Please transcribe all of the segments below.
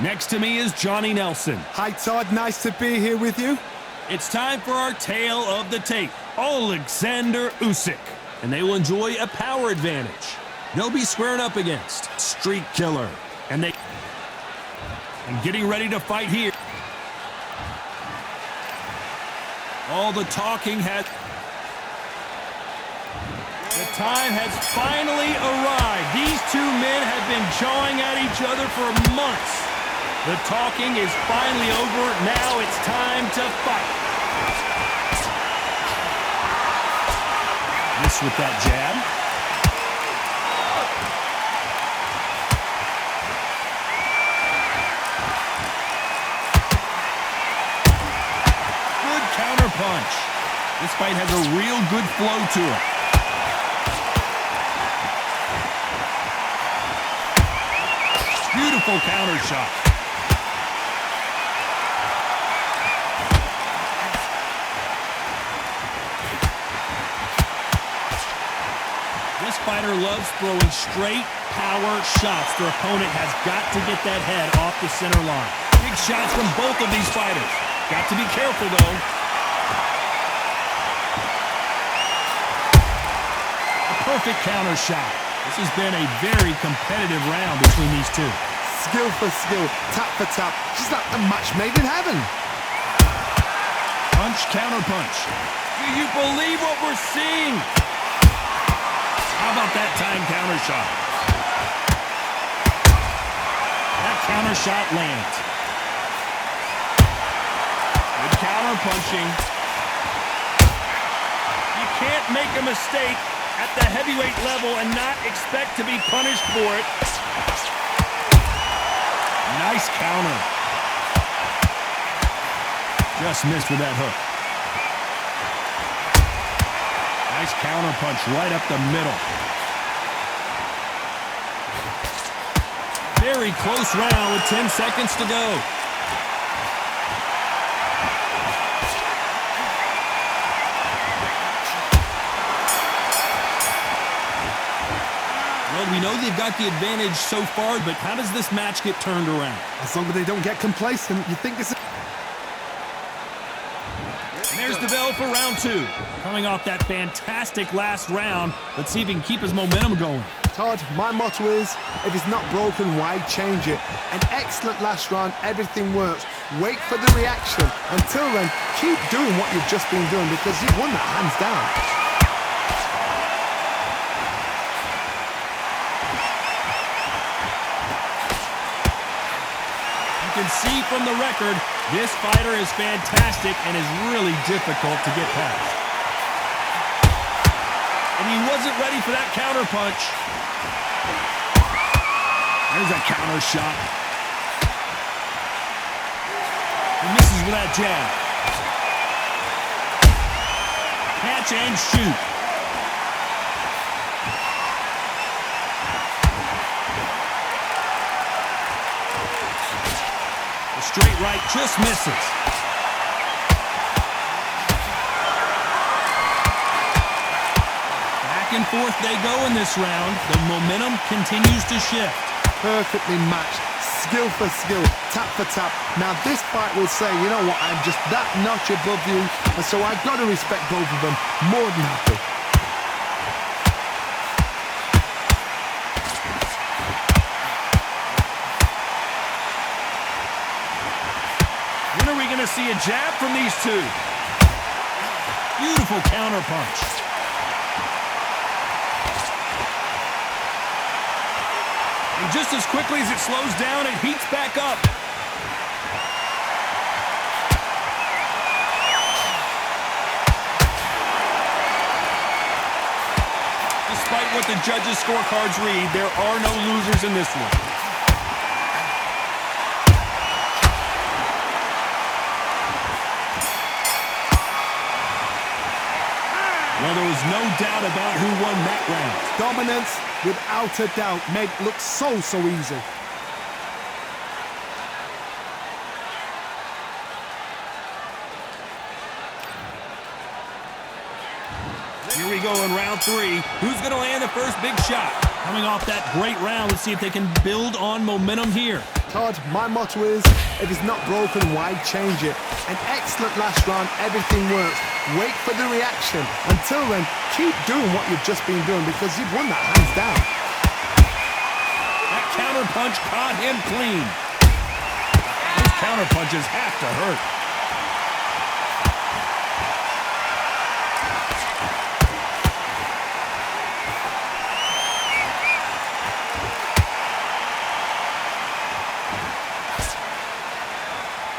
Next to me is Johnny Nelson. Hi, Todd. Nice to be here with you. It's time for our tale of the tape, Alexander Usyk. And they will enjoy a power advantage. They'll be squaring up against Street Killer. And getting ready to fight here. All the talking has... The time has finally arrived. These two men have been jawing at each other for months. The talking is finally over. Now it's time to fight. Miss with that jab. Good counter punch. This fight has a real good flow to it. Beautiful counter shot. This fighter loves throwing straight power shots. Their opponent has got to get that head off the center line. Big shots from both of these fighters. Got to be careful, though. A perfect counter shot. This has been a very competitive round between these two. Skill for skill, tap for tap. Just like a match made in heaven. Punch, counter punch. Do you believe what we're seeing? How about that time counter shot? That counter shot lands. Good counter punching. You can't make a mistake at the heavyweight level and not expect to be punished for it. Nice counter. Just missed with that hook. Nice counter punch right up the middle. Very close round with 10 seconds to go. Well, we know they've got the advantage so far, but how does this match get turned around? As long as they don't get complacent, you think it's... There's the bell for round two. Coming off that fantastic last round, let's see if he can keep his momentum going. Todd, my motto is, if it's not broken, why change it? An excellent last round, everything works. Wait for the reaction. Until then, keep doing what you've just been doing because you've won that hands down. You can see from the record, this fighter is fantastic and is really difficult to get past. And he wasn't ready for that counter punch. There's a counter shot. He misses with that jab. Catch and shoot. The straight right just misses. Back and forth they go in this round. The momentum continues to shift. Perfectly matched, skill for skill, tap for tap. Now this fight will say, you know what, I'm just that notch above you, and so I've got to respect both of them more than happy. When are we going to see a jab from these two? Beautiful counter punch. And just as quickly as it slows down, it heats back up. Despite what the judges' scorecards read, there are no losers in this one. Well, there was no doubt about who won that round. Dominance, without a doubt, made it look so easy. Here we go in round three. Who's going to land the first big shot? Coming off that great round, let's see if they can build on momentum here. Todd, my motto is, if it's not broken, why change it? An excellent last round, everything works. Wait for the reaction. Until then, keep doing what you've just been doing because you've won that hands down. That counter punch caught him clean. Those counter punches have to hurt.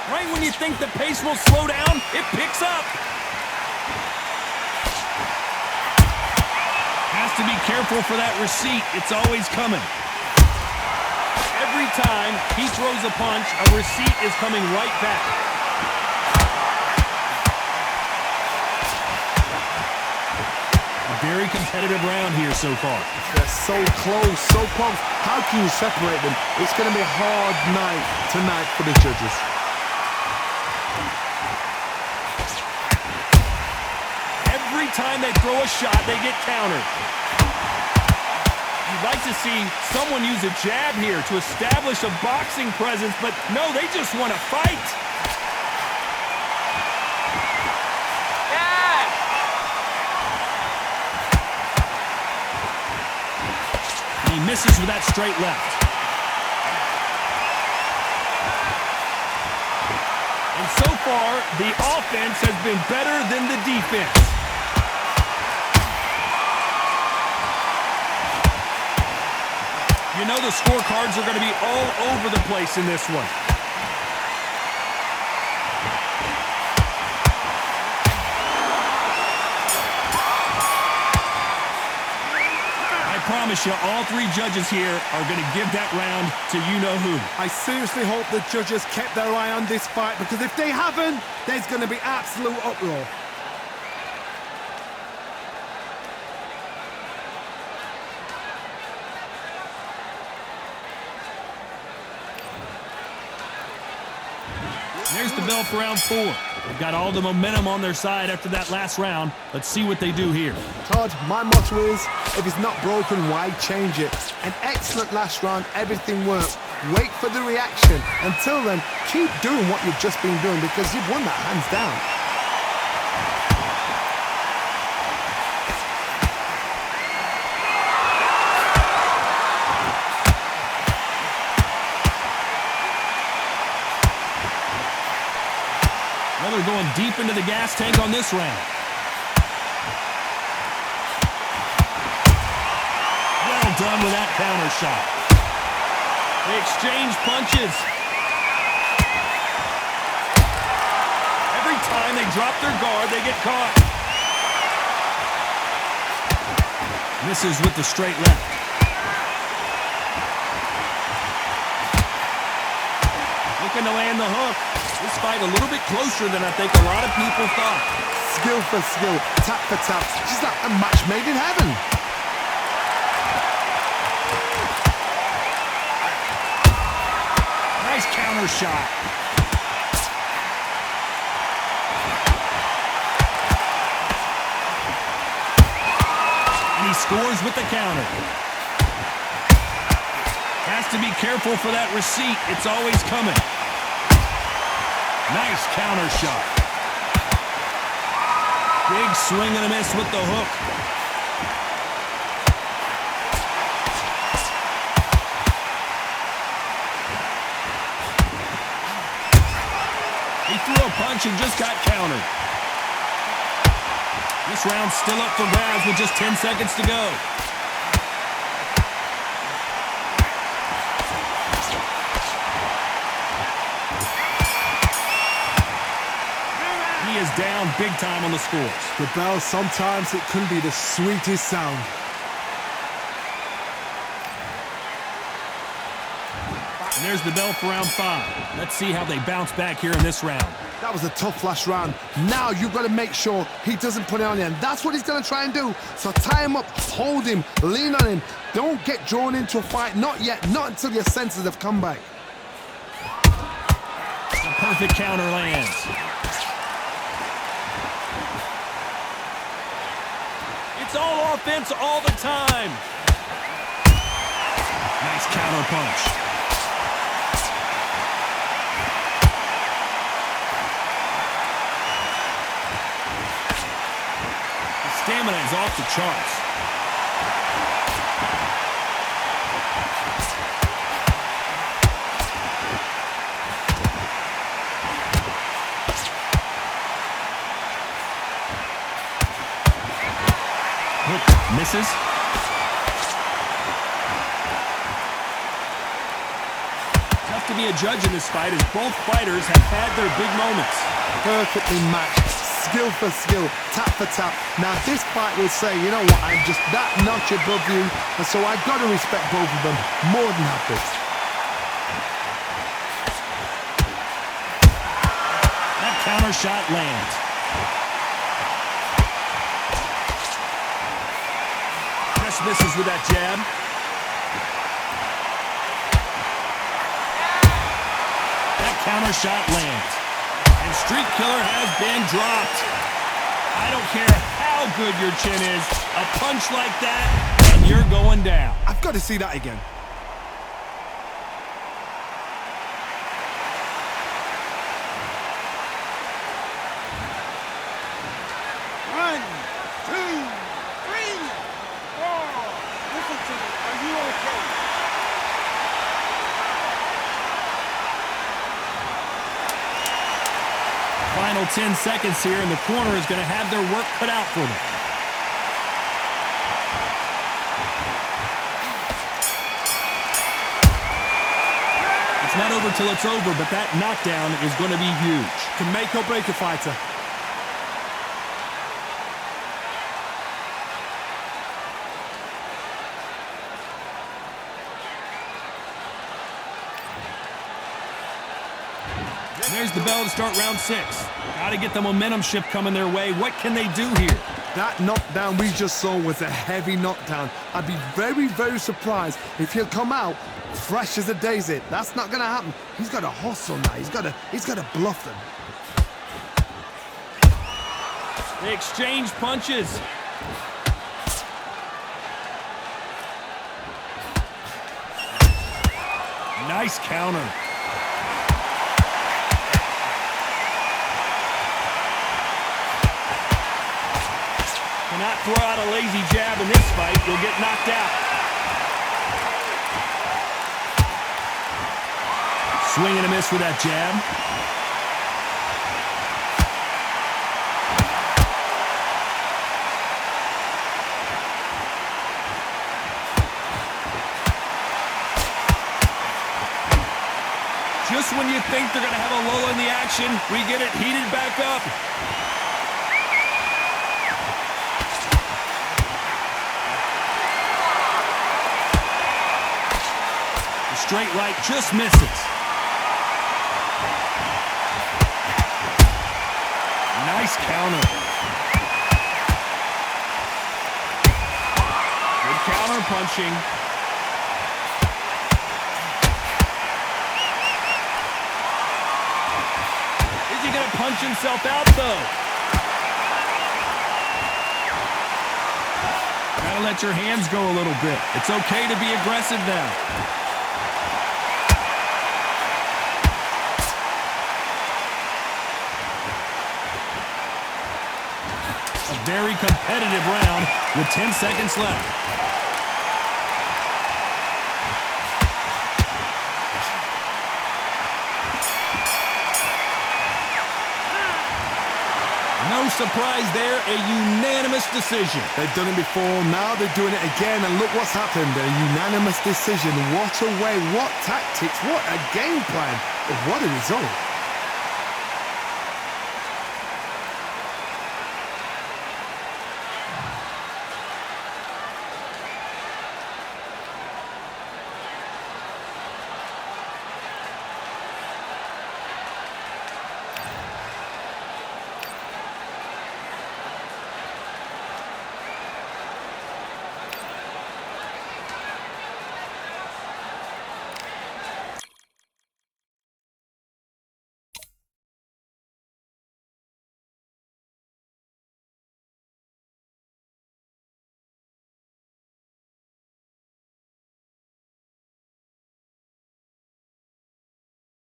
Right when you think the pace will slow down, it picks up. Has to be careful for that receipt. It's always coming. Every time he throws a punch, a receipt is coming right back. A very competitive round here so far. They're so close, so close. How can you separate them? It's going to be a hard night tonight for the judges. Every time they throw a shot, they get countered. You'd like to see someone use a jab here to establish a boxing presence, but no, they just want to fight. Yeah! He misses with that straight left. And so far, the offense has been better than the defense. You know the scorecards are going to be all over the place in this one. I promise you, all three judges here are going to give that round to you-know-who. I seriously hope the judges kept their eye on this fight because if they haven't, there's going to be absolute uproar. There's the bell for round 4. They've got all the momentum on their side after that last round. Let's see what they do here. Todd, my motto is, if it's not broken, why change it? An excellent last round, everything works. Wait for the reaction. Until then, keep doing what you've just been doing because you've won that hands down. They're going deep into the gas tank on this round. Well done with that counter shot. They exchange punches. Every time they drop their guard, they get caught. Misses with the straight left. Looking to land the hook. This fight a little bit closer than I think a lot of people thought. Skill for skill, tap for tap. Just like a match made in heaven. Nice counter shot. And he scores with the counter. Has to be careful for that receipt. It's always coming. Nice counter shot. Big swing and a miss with the hook. He threw a punch and just got countered. This round's still up for grabs with just 10 seconds to go. Is down big time on the scores. The bell, sometimes it can be the sweetest sound. And there's the bell for round 5. Let's see how they bounce back here in this round. That was a tough last round. Now you've got to make sure he doesn't put it on you, and that's what he's going to try and do. So tie him up, hold him, lean on him. Don't get drawn into a fight. Not yet. Not until your senses have come back. The perfect counter lands. It's all offense all the time. Nice counter punch. stamina is off the charts. Misses. Tough to be a judge in this fight as both fighters have had their big moments. Perfectly matched, skill for skill, tap for tap. Now this fight will say, you know what, I'm just that notch above you, and so I've got to respect both of them more than happy. That counter shot lands. Just misses with that jab. That counter shot lands. And Street Killer has been dropped. I don't care how good your chin is, a punch like that, and you're going down. I've got to see that again. One, two, three, four. Listen to me. Are you okay? Final 10 seconds here, and the corner is going to have their work cut out for them. It's not over till it's over, but that knockdown is going to be huge. Can make or break a fighter. There's the bell to start round 6. Got to get the momentum shift coming their way. What can they do here? That knockdown we just saw was a heavy knockdown. I'd be very, very surprised if he'll come out fresh as a daisy. That's not going to happen. He's got to hustle now. He's got to bluff them. They exchange punches. Nice counter. Cannot throw out a lazy jab in this fight. You'll get knocked out. Swing and a miss with that jab. Just when you think they're going to have a lull in the action, we get it heated back up. Straight right just misses. Nice counter. Good counter punching. Is he going to punch himself out, though? Gotta let your hands go a little bit. It's okay to be aggressive now. Very competitive round with 10 seconds left. No surprise there, a unanimous decision. They've done it before, now they're doing it again, and look what's happened. A unanimous decision. What a way, what tactics, what a game plan. What a result.